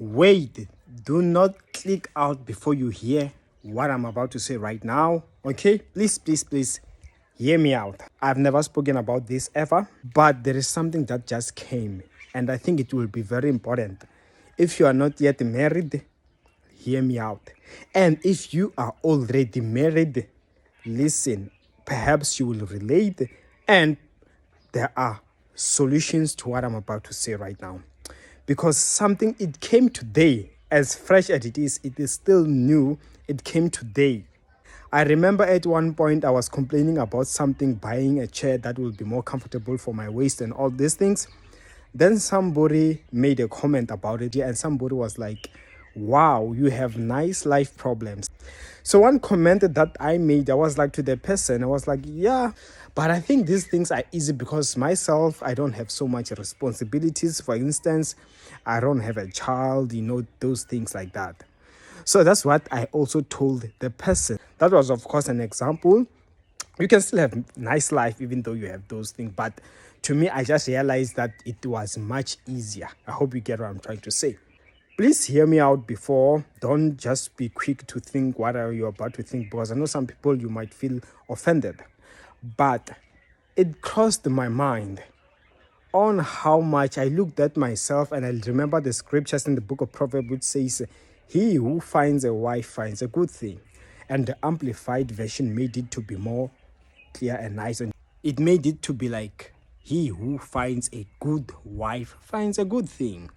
Wait, do not click out before you hear what I'm about to say right now. Okay? Please hear me out. I've never spoken about this ever, but there is something that just came, and I think it will be very important. If you are not yet married, hear me out. And if you are already married, listen, perhaps you will relate, and there are solutions to what I'm about to say right now. Because something, it came today, as fresh as it is still new. It came today. I remember at one point I was complaining about something, buying a chair that will be more comfortable for my waist and all these things. Then somebody made a comment about it, and somebody was like, wow, you have nice life problems. So one comment that I made, I was like to the person, I was like, yeah, but I think these things are easy because myself, I don't have so much responsibilities. For instance, I don't have a child, those things like that. So that's what I also told the person. That was, of course, an example. You can still have nice life even though you have those things. But to me, I just realized that it was much easier. I hope you get what I'm trying to say. Please hear me out before. Don't just be quick to think what are you about to think, because I know some people you might feel offended. But it crossed my mind on how much I looked at myself, and I remember the scriptures in the book of Proverbs which says, he who finds a wife finds a good thing. And the Amplified Version made it to be more clear and nice. And it made it to be like, he who finds a good wife finds a good thing.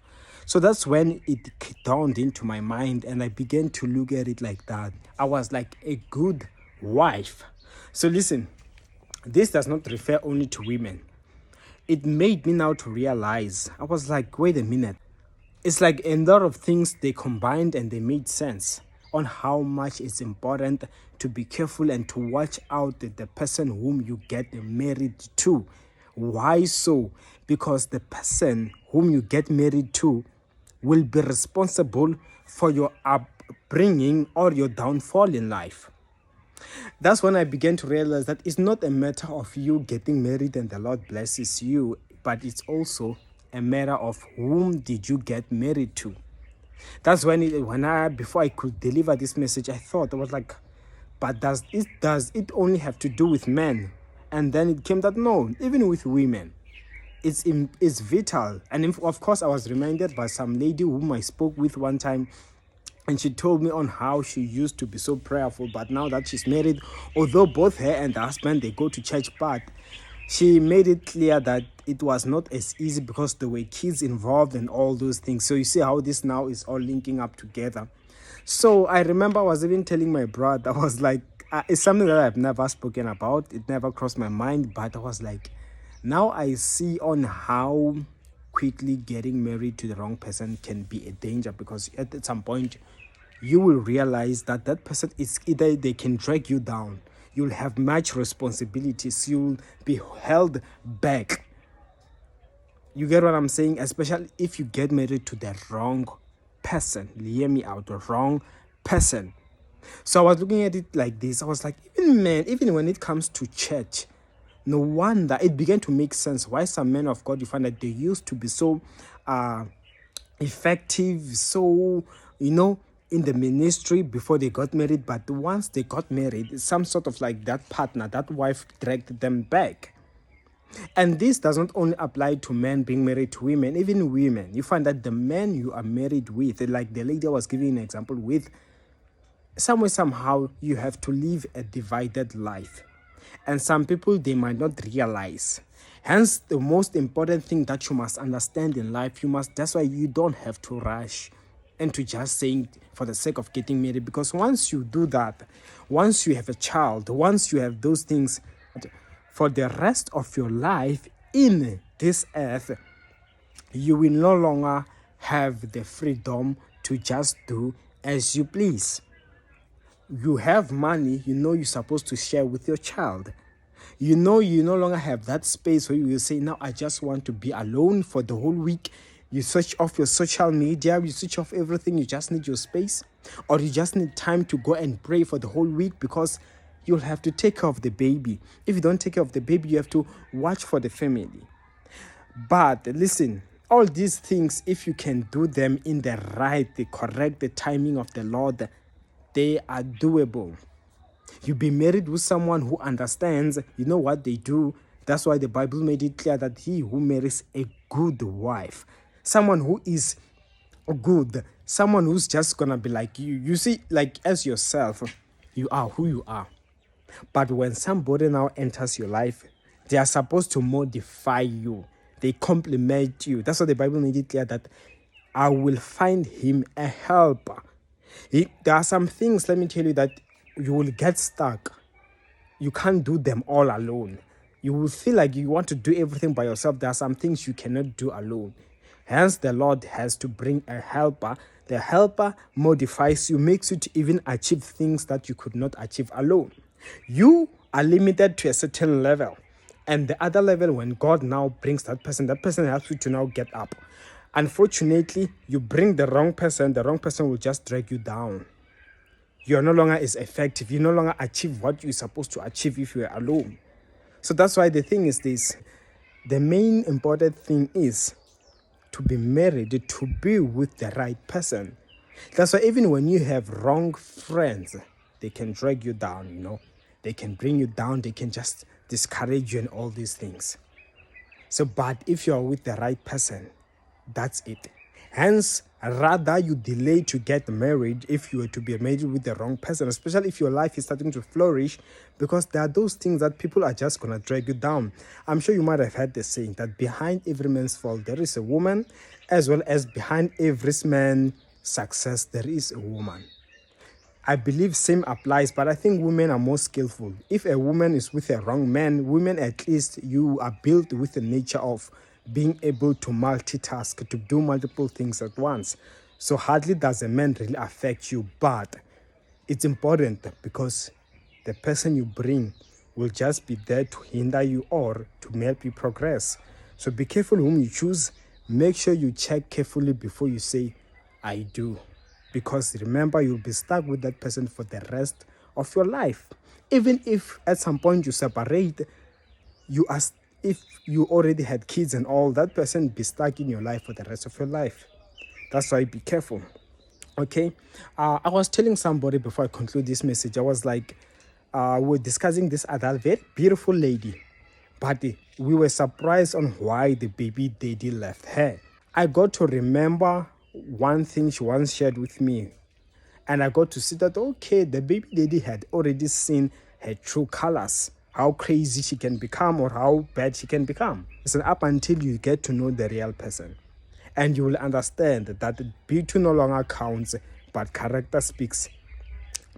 So that's when it dawned into my mind, and I began to look at it like that. I was like, a good wife. So listen, this does not refer only to women. It made me now to realize, I was like, wait a minute. It's like a lot of things, they combined and they made sense on how much it's important to be careful and to watch out the person whom you get married to. Why so? Because the person whom you get married to will be responsible for your upbringing or your downfall in life. That's when I began to realize that it's not a matter of you getting married and the Lord blesses you, but it's also a matter of whom did you get married to. That's when before I could deliver this message, I thought, I was like, but does it only have to do with men? And then it came that no, even with women, it's vital. And of course, I was reminded by some lady whom I spoke with one time, and she told me on how she used to be so prayerful, but now that she's married, although both her and the husband, they go to church, but she made it clear that it was not as easy because there were kids involved and all those things. So you see how this now is all linking up together. So I remember I was even telling my brother, I was like, it's something that I've never spoken about. It never crossed my mind, but I was like, now I see on how quickly getting married to the wrong person can be a danger, because at some point you will realize that person is either they can drag you down, you'll have much responsibilities, you'll be held back. You get what I'm saying? Especially if you get married to the wrong person. Hear me out, the wrong person. So I was looking at it like this. I was like, even when it comes to church, no wonder it began to make sense why some men of God, you find that they used to be so effective, so, in the ministry before they got married. But once they got married, some sort of like that partner, that wife dragged them back. And this does not only apply to men being married to women, even women. You find that the men you are married with, like the lady I was giving an example with, somehow you have to live a divided life. And some people, they might not realize. Hence, the most important thing that you must understand in life, that's why you don't have to rush into just saying for the sake of getting married. Because once you do that, once you have a child, once you have those things, for the rest of your life in this earth, you will no longer have the freedom to just do as you please. You have money, you're supposed to share with your child. You no longer have that space where you will say, now I just want to be alone for the whole week. You switch off your social media, you switch off everything, you just need your space. Or you just need time to go and pray for the whole week, because you'll have to take care of the baby. If you don't take care of the baby, you have to watch for the family. But listen, All these things, if you can do them in the right, the correct, the timing of the Lord, they are doable. You be married with someone who understands, you know what they do. That's why the Bible made it clear that he who marries a good wife, someone who is good, someone who's just gonna be like you see, like as yourself, you are who you are. But when somebody now enters your life, they are supposed to modify you. They complement you. That's what the Bible made it clear that I will find him a helper. There are some things, let me tell you, that you will get stuck. You can't do them all alone. You will feel like you want to do everything by yourself. There are some things you cannot do alone. Hence, the Lord has to bring a helper. The helper modifies you, makes you to even achieve things that you could not achieve alone. You are limited to a certain level. And the other level, when God now brings that person helps you to now get up. Unfortunately, you bring the wrong person will just drag you down. You're no longer as effective. You no longer achieve what you're supposed to achieve if you're alone. So that's why the thing is this. The main important thing is to be married, to be with the right person. That's why even when you have wrong friends, they can drag you down, you know. They can bring you down. They can just discourage you and all these things. So, but if you're with the right person, that's it. Hence, rather you delay to get married if you were to be married with the wrong person, especially if your life is starting to flourish, because there are those things that people are just going to drag you down. I'm sure you might have heard the saying that behind every man's fall, there is a woman, as well as behind every man's success, there is a woman. I believe same applies, but I think women are more skillful. If a woman is with a wrong man, women at least, you are built with the nature of being able to multitask, to do multiple things at once. So hardly does a man really affect you, but it's important because the person you bring will just be there to hinder you or to help you progress. So be careful whom you choose. Make sure you check carefully before you say, I do. Because remember, you'll be stuck with that person for the rest of your life. Even if at some point you separate, if you already had kids and all, that person be stuck in your life for the rest of your life. That's why be careful. Okay. I was telling somebody before I conclude this message, I was like, we're discussing this other very beautiful lady, but we were surprised on why the baby daddy left her. I got to remember one thing she once shared with me, and I got to see that, okay, the baby daddy had already seen her true colors, how crazy she can become or how bad she can become. So up until you get to know the real person, and you will understand that beauty no longer counts, but character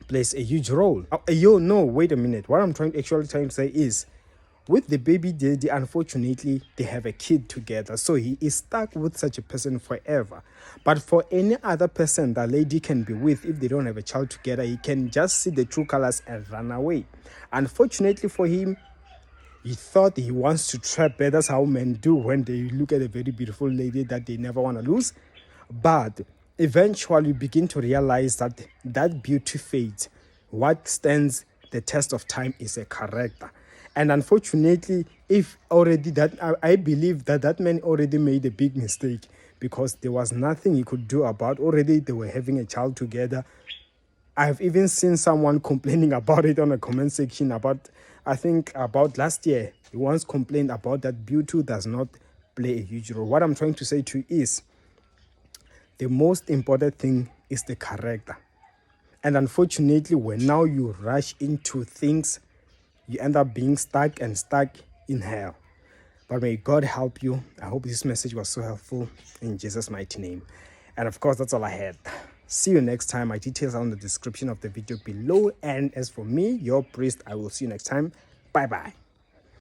plays a huge role. No, wait a minute. What I'm trying to say is, with the baby daddy, unfortunately, they have a kid together. So he is stuck with such a person forever. But for any other person that lady can be with, if they don't have a child together, he can just see the true colors and run away. Unfortunately for him, he thought he wants to trap her. That's how men do when they look at a very beautiful lady that they never want to lose. But eventually you begin to realize that that beauty fades. What stands the test of time is a character. And unfortunately, if already I believe that man already made a big mistake, because there was nothing he could do about. Already they were having a child together. I've even seen someone complaining about it on a comment section about last year. He once complained about that beauty does not play a huge role. What I'm trying to say to you is, the most important thing is the character. And unfortunately, when now you rush into things, you end up being stuck in hell. But may God help you. I hope this message was so helpful in Jesus' mighty name. And of course, that's all I had. See you next time. My details are in the description of the video below. And as for me, your priest, I will see you next time. Bye-bye.